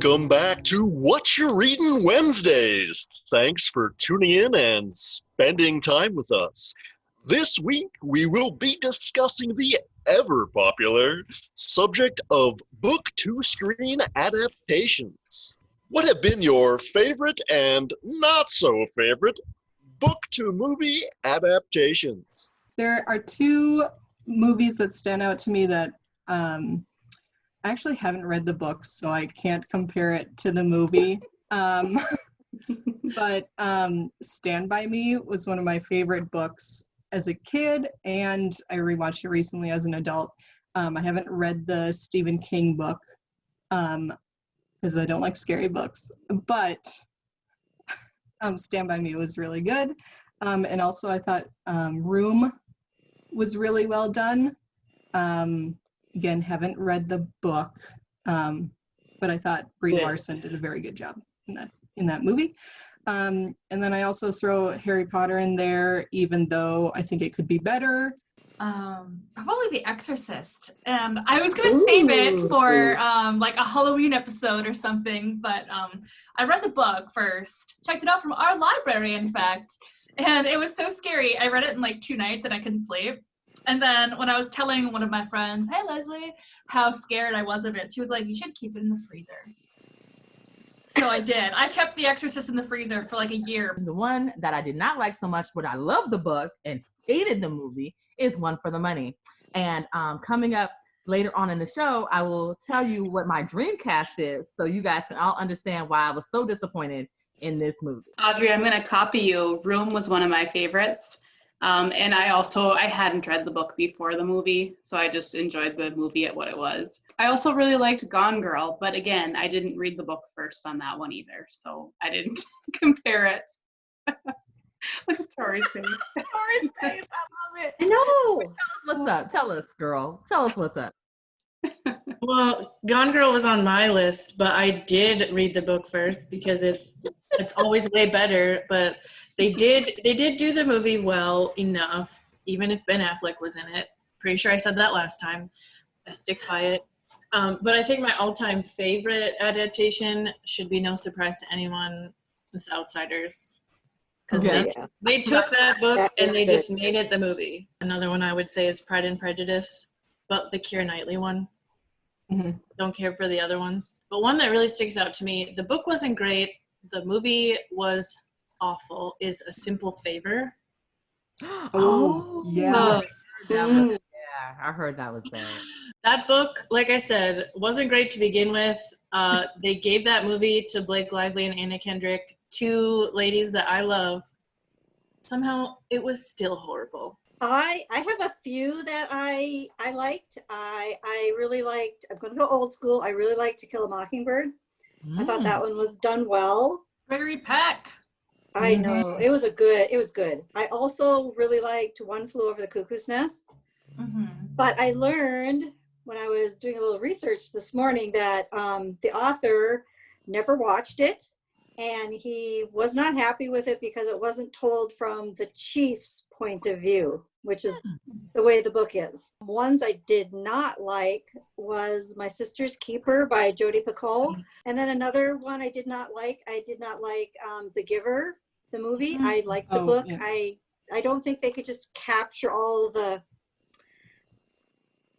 Welcome back to What You Reading Wednesdays. Thanks for tuning in and spending time with us. This week, we will be discussing the ever-popular subject of book-to-screen adaptations. What have been your favorite and not-so-favorite book-to-movie adaptations? There are two movies that stand out to me that I actually haven't read the book, so I can't compare it to the movie. But Stand By Me was one of my favorite books as a kid, and I rewatched it recently as an adult. I haven't read the Stephen King book because I don't like scary books, but Stand By Me was really good. And also I thought Room was really well done. Again, haven't read the book, but I thought Brie Larson did a very good job in that movie. And then I also throw Harry Potter in there, even though I think it could be better. Probably The Exorcist. And I was gonna save it for like a Halloween episode or something, but I read the book first, checked it out from our library, in fact, and it was so scary. I read it in like 2 nights and I couldn't sleep. And then when I was telling one of my friends, hey Leslie, how scared I was of it, she was like, you should keep it in the freezer. So I did. I kept The Exorcist in the freezer for like a year. The one that I did not like so much, but I loved the book and hated the movie, is One for the Money. And coming up later on in the show, I will tell you what my dream cast is, so you guys can all understand why I was so disappointed in this movie. Audrey, I'm going to copy you. Room was one of my favorites. And I hadn't read the book before the movie, so I just enjoyed the movie at what it was. I also really liked Gone Girl, but again, I didn't read the book first on that one either, so I didn't compare it. Look at Tori's face. Tori's face, I love it. No. Tell us what's up. Tell us, girl. Tell us what's up. Well, Gone Girl was on my list, but I did read the book first because it's always way better. But they did do the movie well enough, even if Ben Affleck was in it. Pretty sure I said that last time. I stick by it. But I think my all-time favorite adaptation should be no surprise to anyone, The Outsiders. Because they took that book and they just made it the movie. Another one I would say is Pride and Prejudice, but the Keira Knightley one. Mm-hmm. Don't care for the other ones. But one that really sticks out to me, the book wasn't great, the movie was awful, is A Simple Favor. Oh, yeah. I heard that was bad. That book, like I said, wasn't great to begin with. They gave that movie to Blake Lively and Anna Kendrick, 2 ladies that I love. Somehow it was still horrible. I have a few that I liked. I really liked, I'm going to go old school, I really liked To Kill a Mockingbird. I thought that one was done well. Gregory Peck. I know, it was good. I also really liked One Flew Over the Cuckoo's Nest. But I learned when I was doing a little research this morning that the author never watched it, and he was not happy with it because it wasn't told from the chief's point of view, which is the way the book is. Ones I did not like was My Sister's Keeper by Jodi Picoult. And then another one I did not like The Giver, the movie. I liked the book. Yeah. I don't think they could just capture all the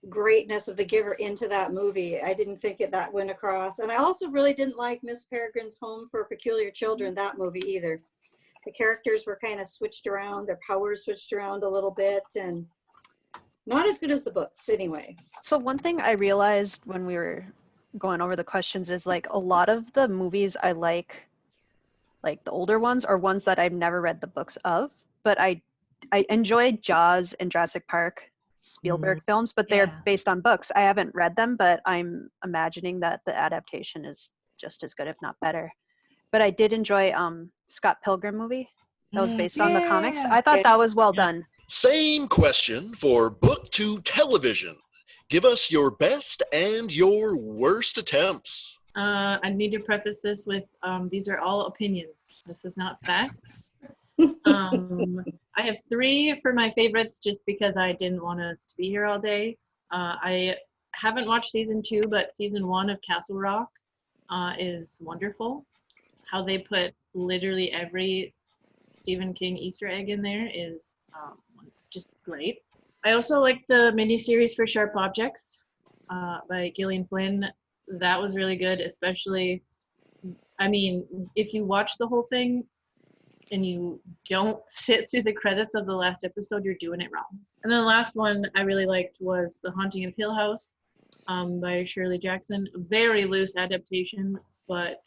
greatness of The Giver into that movie. I didn't think that went across. And I also really didn't like Miss Peregrine's Home for Peculiar Children, that movie either. The characters were kind of switched around, their powers switched around a little bit, and not as good as the books anyway. So one thing I realized when we were going over the questions is like a lot of the movies I like the older ones, are ones that I've never read the books of, but I enjoyed Jaws and Jurassic Park, Spielberg films, but they're based on books. I haven't read them, but I'm imagining that the adaptation is just as good, if not better. But I did enjoy Scott Pilgrim movie that was based on the comics. I thought that was well done. Same question for book to television. Give us your best and your worst attempts. I need to preface this with these are all opinions. This is not fact. I have 3 for my favorites just because I didn't want us to be here all day. I haven't watched season 2, but season 1 of Castle Rock is wonderful. How they put literally every Stephen King Easter egg in there is just great. I also like the miniseries for Sharp Objects by Gillian Flynn. That was really good, especially, I mean, if you watch the whole thing and you don't sit through the credits of the last episode, you're doing it wrong. And then the last one I really liked was The Haunting of Hill House by Shirley Jackson. Very loose adaptation, but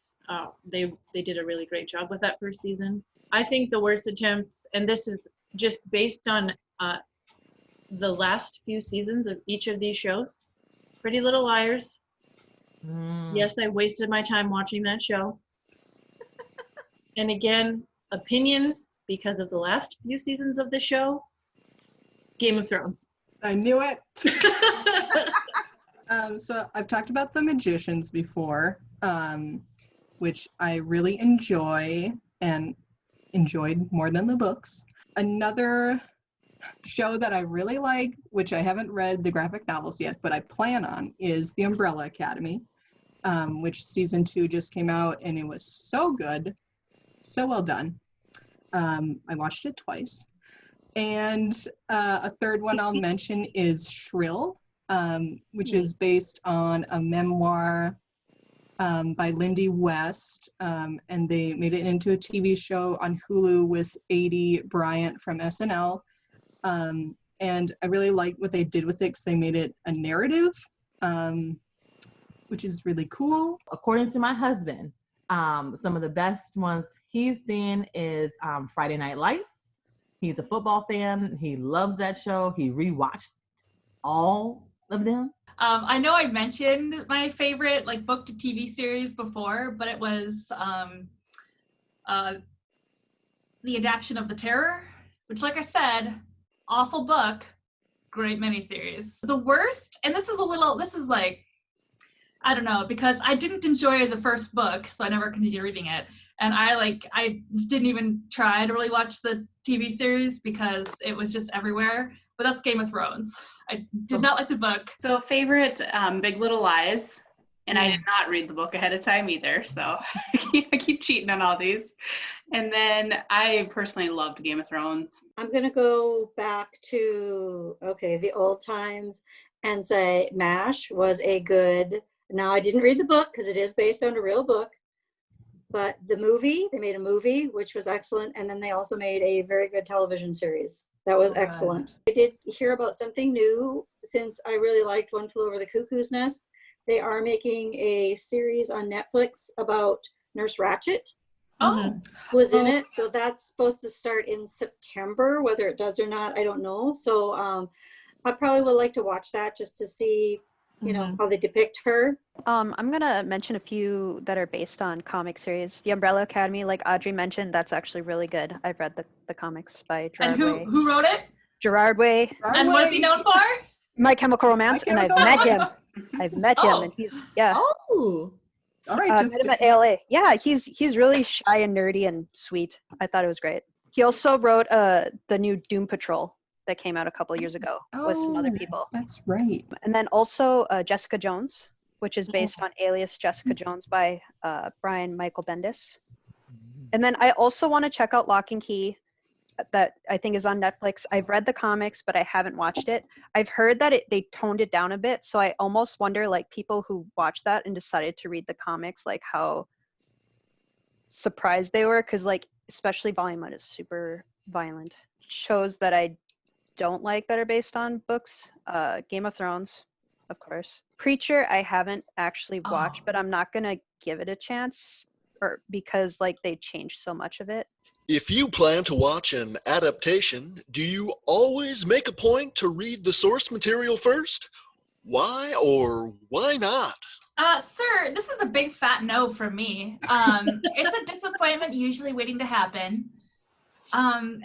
they did a really great job with that first season. I think the worst attempts, and this is just based on the last few seasons of each of these shows, Pretty Little Liars. Yes, I wasted my time watching that show. And again, opinions because of the last few seasons of the show, Game of Thrones. I knew it. So I've talked about The Magicians before, which I really enjoy and enjoyed more than the books. Another show that I really like, which I haven't read the graphic novels yet, but I plan on, is The Umbrella Academy, which season 2 just came out, and it was so good, so well done. I watched it twice. And a third one I'll mention is Shrill, which is based on a memoir by Lindy West, and they made it into a TV show on Hulu with Adie Bryant from SNL. And I really like what they did with it because they made it a narrative, which is really cool. According to my husband, some of the best ones he's seen is Friday Night Lights. He's a football fan. He loves that show. He rewatched all of them. I know I mentioned my favorite book to TV series before, but it was the adaptation of The Terror, which, like I said, awful book, great miniseries. The worst, and this is I don't know, because I didn't enjoy the first book, so I never continued reading it. And I didn't even try to really watch the TV series because it was just everywhere. But that's Game of Thrones. I did not like the book. So favorite, Big Little Lies. And I did not read the book ahead of time either. So I keep cheating on all these. And then I personally loved Game of Thrones. I'm going to go back to, the old times and say MASH was a good, now I didn't read the book because it is based on a real book. But the movie, they made a movie, which was excellent. And then they also made a very good television series. That was excellent. I did hear about something new since I really liked One Flew Over the Cuckoo's Nest. They are making a series on Netflix about Nurse Ratched. Was in it. So that's supposed to start in September. Whether it does or not, I don't know. So I probably would like to watch that just to see, how they depict her. I'm gonna mention a few that are based on comic series. The Umbrella Academy, like Audrey mentioned, that's actually really good. I've read the comics by Gerard Way. And who wrote it? Gerard Way. And what's he known for? My Chemical Romance, and I've met him. I've met him, and he's Oh, all right. Met him at ALA. Yeah, he's really shy and nerdy and sweet. I thought it was great. He also wrote the new Doom Patrol that came out a couple of years ago with some other people. That's right. And then also Jessica Jones, which is based on Alias Jessica Jones by Brian Michael Bendis. And then I also want to check out Lock and Key, that I think is on Netflix. I've read the comics, but I haven't watched it. I've heard that they toned it down a bit, so I almost wonder, people who watched that and decided to read the comics, how surprised they were, because especially Volume 1 is super violent. Shows that I don't like that are based on books, Game of Thrones, of course. Preacher, I haven't actually watched, but I'm not gonna give it a chance, because they changed so much of it. If you plan to watch an adaptation, do you always make a point to read the source material first? Why or why not? Sir, this is a big fat no from me. It's a disappointment usually waiting to happen. And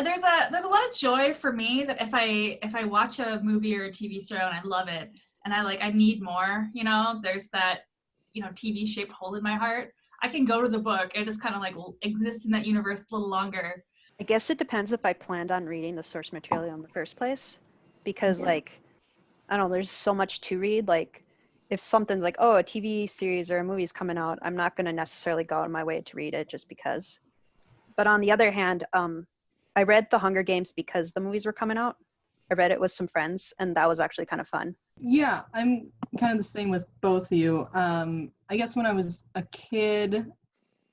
there's a lot of joy for me that if I watch a movie or a TV show and I love it and I need more, there's that, TV shaped hole in my heart. I can go to the book and just kind of exist in that universe a little longer. I guess it depends if I planned on reading the source material in the first place, because I don't know, there's so much to read. if something's like, oh, a TV series or a movie's coming out, I'm not going to necessarily go out of my way to read it just because. But on the other hand, I read The Hunger Games because the movies were coming out. I read it with some friends, and that was actually kind of fun. Yeah, I'm kind of the same with both of you. I guess when I was a kid,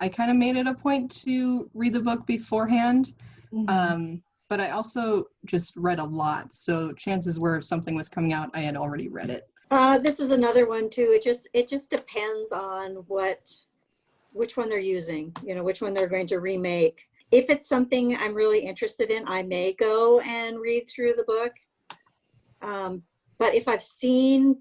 I kind of made it a point to read the book beforehand. But I also just read a lot. So chances were if something was coming out, I had already read it. This is another one too. It just depends on which one they're using, which one they're going to remake. If it's something I'm really interested in, I may go and read through the book. But if I've seen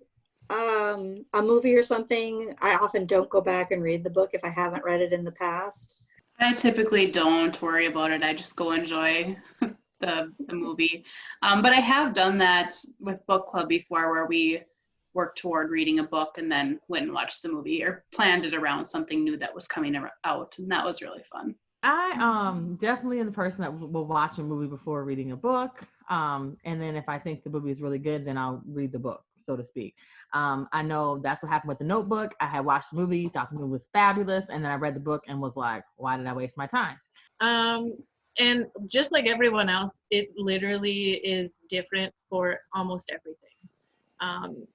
a movie or something, I often don't go back and read the book if I haven't read it in the past. I typically don't worry about it. I just go enjoy the movie. But I have done that with book club before, where we worked toward reading a book and then went and watched the movie or planned it around something new that was coming out. And that was really fun. I definitely am the person that will watch a movie before reading a book. And then if I think the movie is really good, then I'll read the book, so to speak. I know that's what happened with The Notebook. I had watched the movie, thought the movie was fabulous, and then I read the book and was like, why did I waste my time? And just like everyone else, it literally is different for almost everything.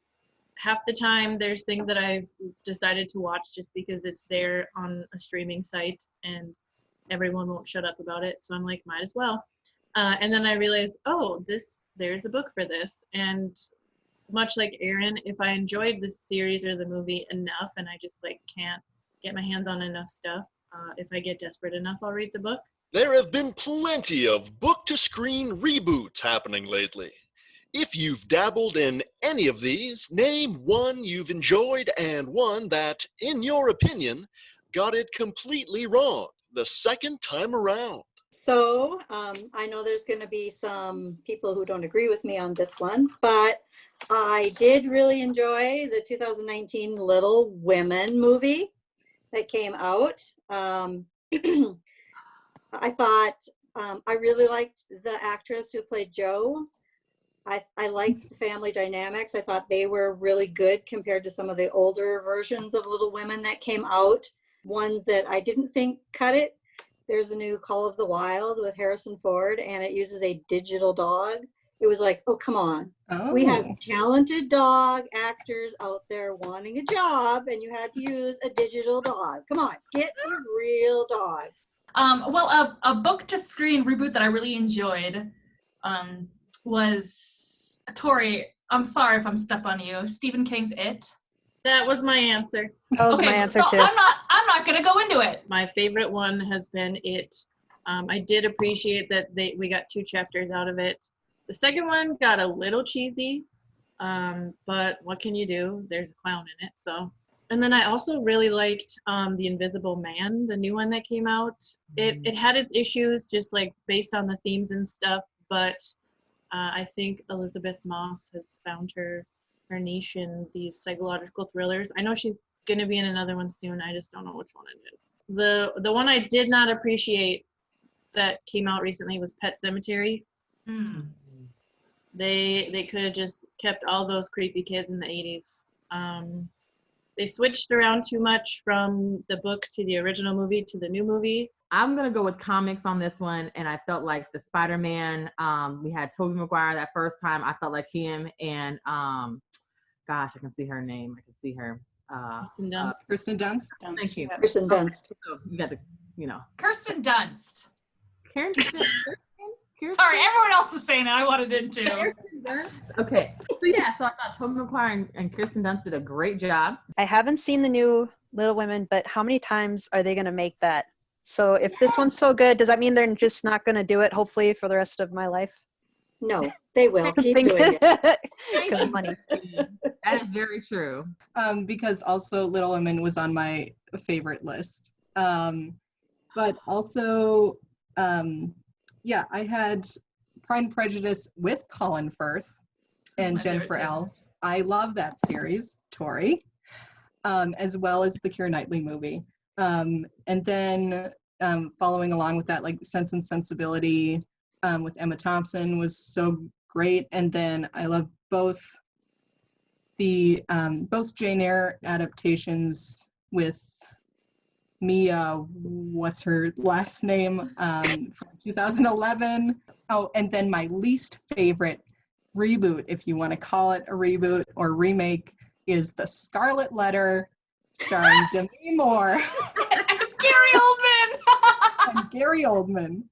Half the time there's things that I've decided to watch just because it's there on a streaming site and everyone won't shut up about it. So I'm like, might as well. And then I realized, oh, there's a book for this. And much like Erin, if I enjoyed the series or the movie enough and I just can't get my hands on enough stuff, if I get desperate enough, I'll read the book. There have been plenty of book-to-screen reboots happening lately. If you've dabbled in any of these, name one you've enjoyed and one that, in your opinion, got it completely wrong the second time around. So I know there's going to be some people who don't agree with me on this one, but I did really enjoy the 2019 Little Women movie that came out. I thought I really liked the actress who played Jo. I liked the family dynamics. I thought they were really good compared to some of the older versions of Little Women that came out. Ones that I didn't think cut it. There's a new Call of the Wild with Harrison Ford, and it uses a digital dog. It was like, oh, come on. Oh. We have talented dog actors out there wanting a job, and you had to use a digital dog. Come on, get a real dog. Well, a book-to-screen reboot that I really enjoyed was, Tori, I'm sorry if I'm stepping on you, Stephen King's It. That was my answer. That was my answer too. I'm not gonna go into it. My favorite one has been It. I did appreciate that we got 2 chapters out of it. The second one got a little cheesy, but what can you do? There's a clown in it, so. And then I also really liked The Invisible Man, the new one that came out. It had its issues, just based on the themes and stuff, but I think Elizabeth Moss has found her niche in these psychological thrillers. I know she's going to be in another one soon. I just don't know which one it is. The one I did not appreciate that came out recently was Pet Sematary. They could have just kept all those creepy kids in the 80s. They switched around too much from the book to the original movie to the new movie. I'm going to go with comics on this one, and I felt like the Spider-Man, we had Tobey Maguire that first time. I felt like him and, gosh, I can see her name. I can see her. Kirsten Dunst. Thank you. Kirsten Dunst. Oh, you got to, Kirsten Dunst. Kirsten. Sorry, everyone else is saying it. I wanted it too. Kirsten Dunst. Okay. So I thought Tobey Maguire and Kirsten Dunst did a great job. I haven't seen the new Little Women, but how many times are they going to make that? So if this one's so good, does that mean they're just not going to do it, hopefully, for the rest of my life? No, they will. Keep doing it. Because money. That is very true. Because also Little Women was on my favorite list. But also, I had Pride and Prejudice with Colin Firth and Jennifer L. I love that series, Tori, as well as the Keira Knightley movie. And then following along with that, Sense and Sensibility with Emma Thompson was so great. And then I love both the both Jane Eyre adaptations with Mia, what's her last name, from 2011. Oh, and then my least favorite reboot, if you want to call it a reboot or remake, is The Scarlet Letter, starring Demi Moore Gary Oldman. and Gary Oldman.